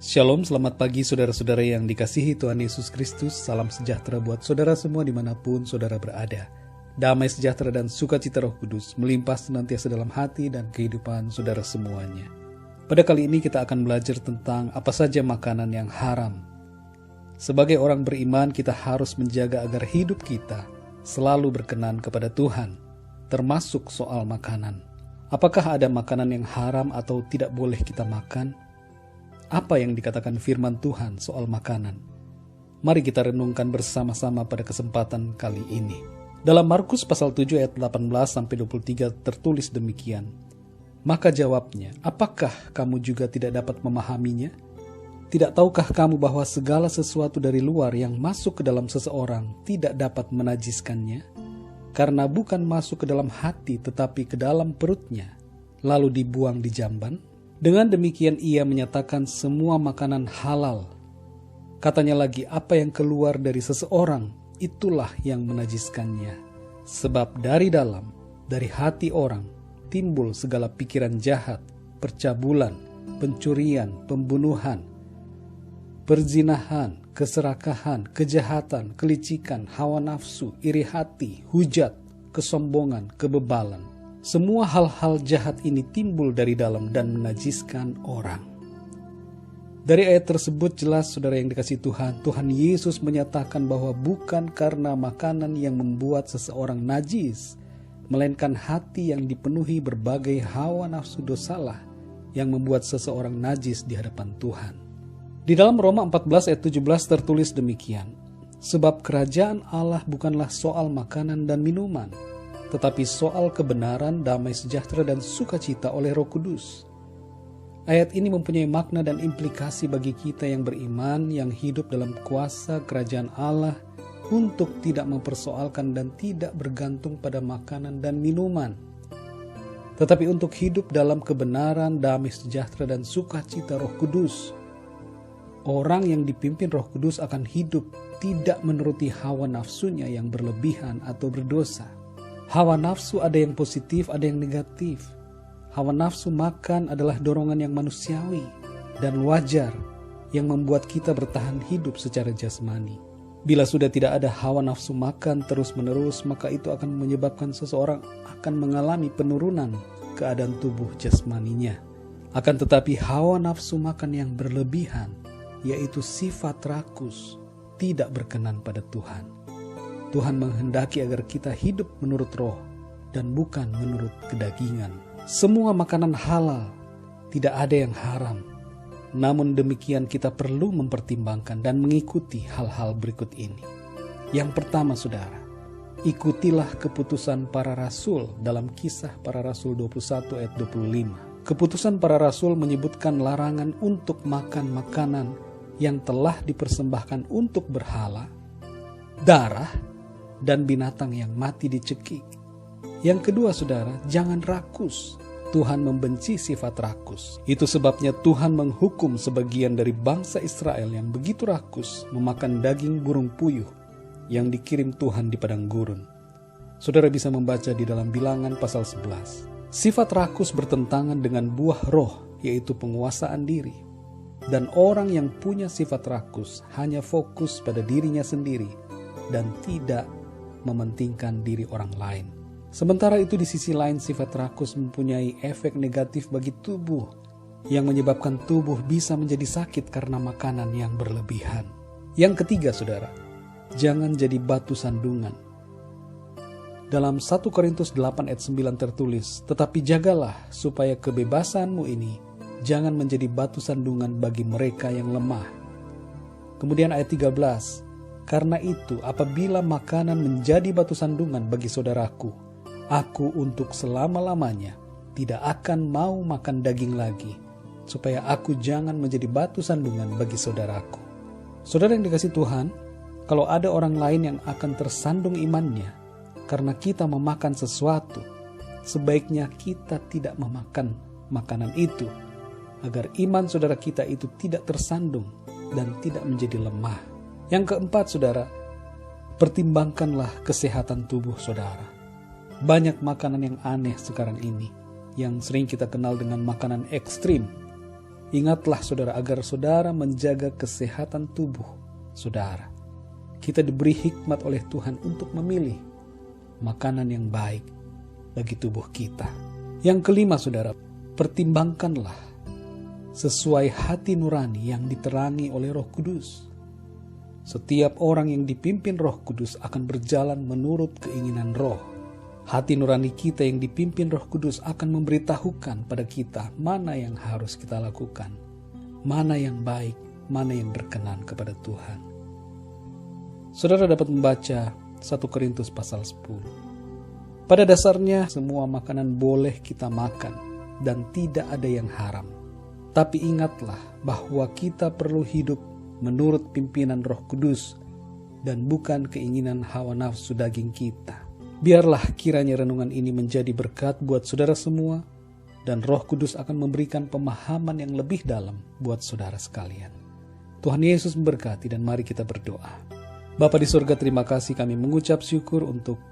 Shalom, selamat pagi saudara-saudara yang dikasihi Tuhan Yesus Kristus. Salam sejahtera buat saudara semua dimanapun saudara berada. Damai sejahtera dan sukacita Roh Kudus melimpah senantiasa dalam hati dan kehidupan saudara semuanya. Pada kali ini kita akan belajar tentang apa saja makanan yang haram. Sebagai orang beriman kita harus menjaga agar hidup kita selalu berkenan kepada Tuhan, termasuk soal makanan. Apakah ada makanan yang haram atau tidak boleh kita makan? Apa yang dikatakan firman Tuhan soal makanan? Mari kita renungkan bersama-sama pada kesempatan kali ini. Dalam Markus pasal 7 ayat 18-23 tertulis demikian. Maka jawabnya, apakah kamu juga tidak dapat memahaminya? Tidak tahukah kamu bahwa segala sesuatu dari luar yang masuk ke dalam seseorang tidak dapat menajiskannya? Karena bukan masuk ke dalam hati tetapi ke dalam perutnya, lalu dibuang di jamban. Dengan demikian ia menyatakan semua makanan halal. Katanya lagi, apa yang keluar dari seseorang, itulah yang menajiskannya. Sebab dari dalam, dari hati orang, timbul segala pikiran jahat, percabulan, pencurian, pembunuhan, perzinahan, keserakahan, kejahatan, kelicikan, hawa nafsu, iri hati, hujat, kesombongan, kebebalan. Semua hal-hal jahat ini timbul dari dalam dan menajiskan orang. Dari ayat tersebut jelas saudara yang dikasihi Tuhan, Tuhan Yesus menyatakan bahwa bukan karena makanan yang membuat seseorang najis, melainkan hati yang dipenuhi berbagai hawa nafsu dosalah yang membuat seseorang najis di hadapan Tuhan. Di dalam Roma 14 ayat 17 tertulis demikian, sebab kerajaan Allah bukanlah soal makanan dan minuman, tetapi soal kebenaran, damai sejahtera dan sukacita oleh Roh Kudus. Ayat ini mempunyai makna dan implikasi bagi kita yang beriman, yang hidup dalam kuasa kerajaan Allah untuk tidak mempersoalkan dan tidak bergantung pada makanan dan minuman, tetapi untuk hidup dalam kebenaran, damai sejahtera dan sukacita Roh Kudus. Orang yang dipimpin Roh Kudus akan hidup tidak menuruti hawa nafsunya yang berlebihan atau berdosa. Hawa nafsu ada yang positif, ada yang negatif. Hawa nafsu makan adalah dorongan yang manusiawi dan wajar yang membuat kita bertahan hidup secara jasmani. Bila sudah tidak ada hawa nafsu makan terus-menerus, maka itu akan menyebabkan seseorang akan mengalami penurunan keadaan tubuh jasmaninya. Akan tetapi hawa nafsu makan yang berlebihan, yaitu sifat rakus, tidak berkenan pada Tuhan. Tuhan menghendaki agar kita hidup menurut roh dan bukan menurut kedagingan. Semua makanan halal, tidak ada yang haram. Namun demikian kita perlu mempertimbangkan dan mengikuti hal-hal berikut ini. Yang pertama saudara, ikutilah keputusan para rasul dalam Kisah Para Rasul 21 ayat 25. Keputusan para rasul menyebutkan larangan untuk makan makanan yang telah dipersembahkan untuk berhala, darah, dan binatang yang mati dicekik. Yang kedua saudara, jangan rakus. Tuhan membenci sifat rakus. Itu sebabnya Tuhan menghukum sebagian dari bangsa Israel yang begitu rakus memakan daging burung puyuh yang dikirim Tuhan di padang gurun. Saudara bisa membaca di dalam Bilangan pasal 11. Sifat rakus bertentangan dengan buah roh, yaitu penguasaan diri. Dan orang yang punya sifat rakus hanya fokus pada dirinya sendiri dan tidak mementingkan diri orang lain. Sementara itu di sisi lain sifat rakus mempunyai efek negatif bagi tubuh yang menyebabkan tubuh bisa menjadi sakit karena makanan yang berlebihan. Yang ketiga saudara, jangan jadi batu sandungan. Dalam 1 Korintus 8 ayat 9 tertulis, tetapi jagalah supaya kebebasanmu ini jangan menjadi batu sandungan bagi mereka yang lemah. Kemudian ayat 13, karena itu apabila makanan menjadi batu sandungan bagi saudaraku, aku untuk selama-lamanya tidak akan mau makan daging lagi, supaya aku jangan menjadi batu sandungan bagi saudaraku. Saudara yang dikasihi Tuhan, kalau ada orang lain yang akan tersandung imannya karena kita memakan sesuatu, sebaiknya kita tidak memakan makanan itu, agar iman saudara kita itu tidak tersandung dan tidak menjadi lemah. Yang keempat saudara, pertimbangkanlah kesehatan tubuh saudara. Banyak makanan yang aneh sekarang ini, yang sering kita kenal dengan makanan ekstrim, Ingatlah saudara, agar saudara menjaga kesehatan tubuh saudara. Kita diberi hikmat oleh Tuhan untuk memilih makanan yang baik bagi tubuh kita. Yang kelima saudara, pertimbangkanlah sesuai hati nurani yang diterangi oleh Roh Kudus. Setiap orang yang dipimpin Roh Kudus akan berjalan menurut keinginan Roh. Hati nurani kita yang dipimpin Roh Kudus akan memberitahukan pada kita mana yang harus kita lakukan, mana yang baik, mana yang berkenan kepada Tuhan. Saudara dapat membaca 1 Korintus pasal 10. Pada dasarnya semua makanan boleh kita makan dan tidak ada yang haram. Tapi ingatlah bahwa kita perlu hidup menurut pimpinan Roh Kudus dan bukan keinginan hawa nafsu daging kita. Biarlah kiranya renungan ini menjadi berkat buat saudara semua, dan Roh Kudus akan memberikan pemahaman yang lebih dalam buat saudara sekalian. Tuhan Yesus memberkati, dan mari kita berdoa. Bapa di surga, terima kasih, kami mengucap syukur untuk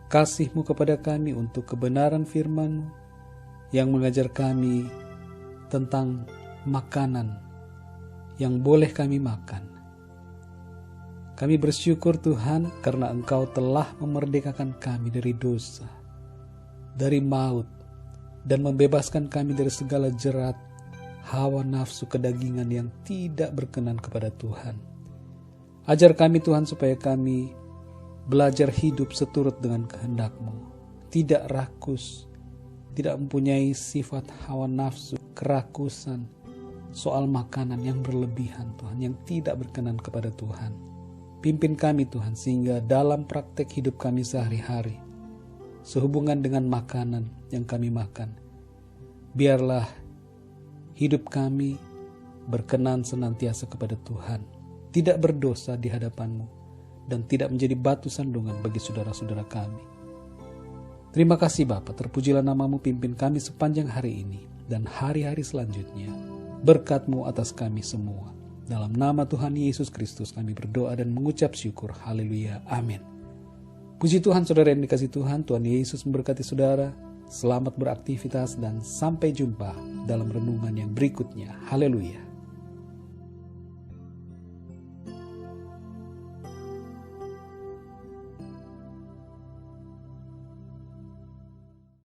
kasih-Mu kepada kami, untuk kebenaran firman-Mu yang mengajar kami tentang makanan yang boleh kami makan. Kami bersyukur Tuhan karena Engkau telah memerdekakan kami dari dosa, dari maut, dan membebaskan kami dari segala jerat hawa nafsu kedagingan yang tidak berkenan kepada Tuhan. Ajar kami Tuhan supaya kami belajar hidup seturut dengan kehendak-Mu, tidak rakus, tidak mempunyai sifat hawa nafsu, kerakusan, soal makanan yang berlebihan Tuhan, yang tidak berkenan kepada Tuhan. Pimpin kami Tuhan, sehingga dalam praktek hidup kami sehari-hari, sehubungan dengan makanan yang kami makan, biarlah hidup kami berkenan senantiasa kepada Tuhan, tidak berdosa di hadapan-Mu, dan tidak menjadi batu sandungan bagi saudara-saudara kami. Terima kasih Bapa, terpujilah nama-Mu, pimpin kami sepanjang hari ini dan hari-hari selanjutnya. Berkat-Mu atas kami semua. Dalam nama Tuhan Yesus Kristus kami berdoa dan mengucap syukur. Haleluya. Amin. Puji Tuhan, saudara yang dikasihi Tuhan. Tuhan Yesus memberkati saudara. Selamat beraktivitas dan sampai jumpa dalam renungan yang berikutnya. Haleluya.